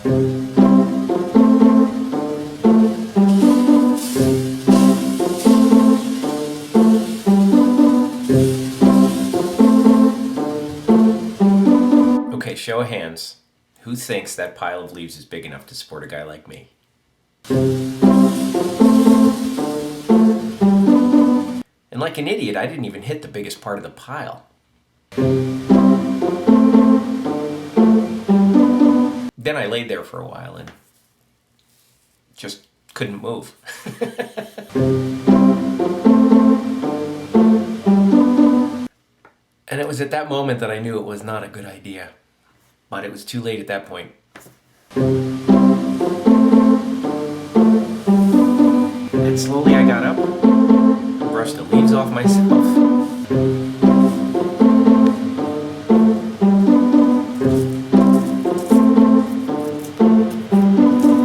Okay, show of hands. Who thinks that pile of leaves is big enough to support a guy like me? And like an idiot, I didn't even hit the biggest part of the pile. Then I laid there for a while and just couldn't move. And it was at that moment that I knew it was not a good idea. But it was too late at that point. And slowly I got up and brushed the leaves off myself.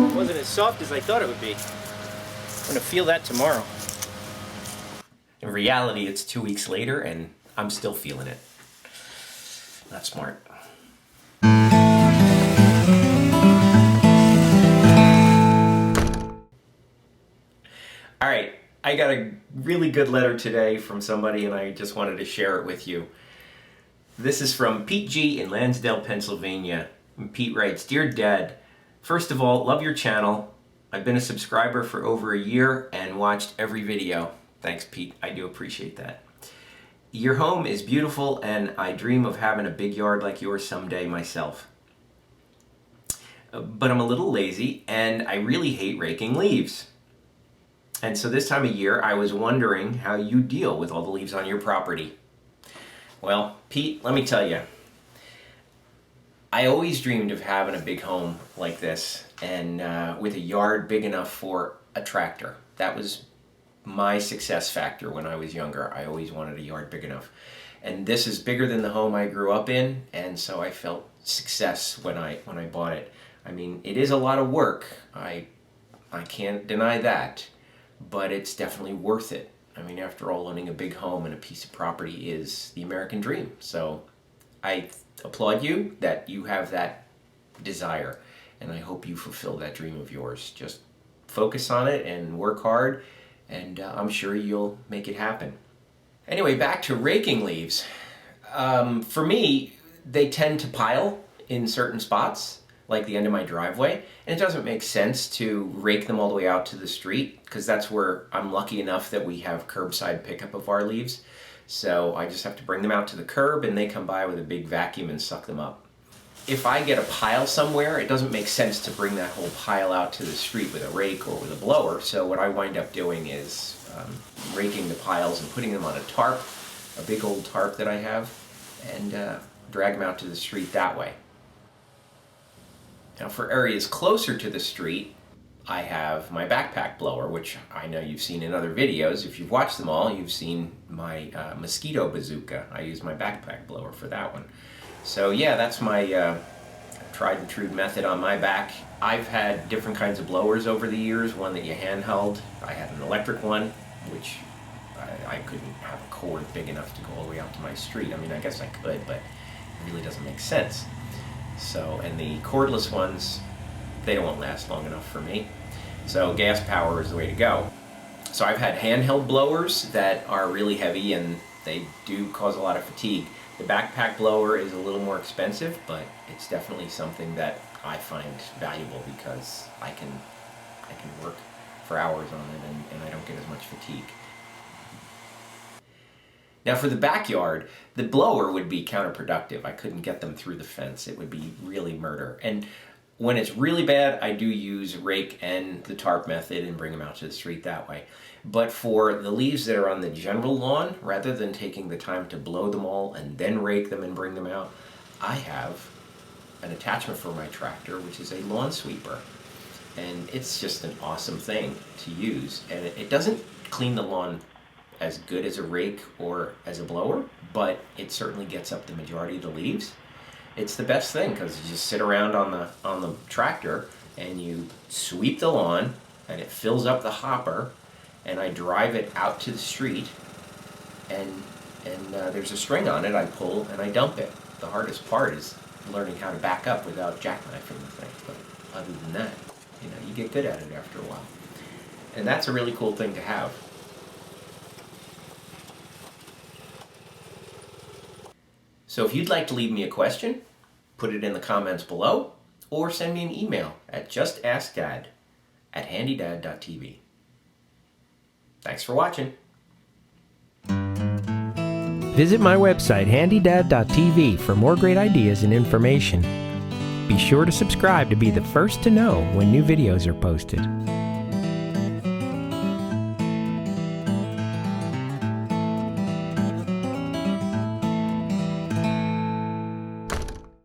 It wasn't as soft as I thought it would be. I'm gonna feel that tomorrow. In reality, it's 2 weeks later and I'm still feeling it. Not smart. All right, I got a really good letter today from somebody and I just wanted to share it with you. This is from Pete G. in Lansdale, Pennsylvania. And Pete writes, "Dear Dad, first of all, love your channel. I've been a subscriber for over a year and watched every video." Thanks, Pete. I do appreciate that. "Your home is beautiful and I dream of having a big yard like yours someday myself. But I'm a little lazy and I really hate raking leaves. And so this time of year, I was wondering how you deal with all the leaves on your property." Well, Pete, let me tell you, I always dreamed of having a big home like this and with a yard big enough for a tractor. That was my success factor when I was younger. I always wanted a yard big enough. And this is bigger than the home I grew up in, and so I felt success when I bought it. I mean, it is a lot of work. I can't deny that. But it's definitely worth it. I mean, after all, owning a big home and a piece of property is the American dream. So I applaud you that you have that desire, and I hope you fulfill that dream of yours. Just focus on it and work hard, and I'm sure you'll make it happen. Anyway, back to raking leaves. For me, they tend to pile in certain spots, like the end of my driveway, and it doesn't make sense to rake them all the way out to the street because that's where I'm lucky enough that we have curbside pickup of our leaves. So I just have to bring them out to the curb and they come by with a big vacuum and suck them up. If I get a pile somewhere, it doesn't make sense to bring that whole pile out to the street with a rake or with a blower. So what I wind up doing is raking the piles and putting them on a tarp, a big old tarp that I have, and drag them out to the street that way. Now for areas closer to the street, I have my backpack blower, which I know you've seen in other videos. If you've watched them all, you've seen my mosquito bazooka. I use my backpack blower for that one. So yeah, that's my tried and true method on my back. I've had different kinds of blowers over the years, one that you handheld. I had an electric one, which I couldn't have a cord big enough to go all the way out to my street. I mean, I guess I could, but it really doesn't make sense. So, and the cordless ones, they don't last long enough for me. So gas power is the way to go. So I've had handheld blowers that are really heavy and they do cause a lot of fatigue. The backpack blower is a little more expensive, but it's definitely something that I find valuable because I can work for hours on it and I don't get as much fatigue. Now for the backyard, the blower would be counterproductive. I couldn't get them through the fence. It would be really murder. And when it's really bad, I do use rake and the tarp method and bring them out to the street that way. But for the leaves that are on the general lawn, rather than taking the time to blow them all and then rake them and bring them out, I have an attachment for my tractor, which is a lawn sweeper. And it's just an awesome thing to use. And it doesn't clean the lawn as good as a rake or as a blower, but it certainly gets up the majority of the leaves. It's the best thing because you just sit around on the tractor and you sweep the lawn and it fills up the hopper, and I drive it out to the street and there's a string on it I pull and I dump it. The hardest part is learning how to back up without jackknifing the thing, but other than that, you get good at it after a while. And that's a really cool thing to have. So if you'd like to leave me a question, put it in the comments below, or send me an email at justaskdad@HandyDadTV. Thanks for watching. Visit my website, HandyDadTV, for more great ideas and information. Be sure to subscribe to be the first to know when new videos are posted.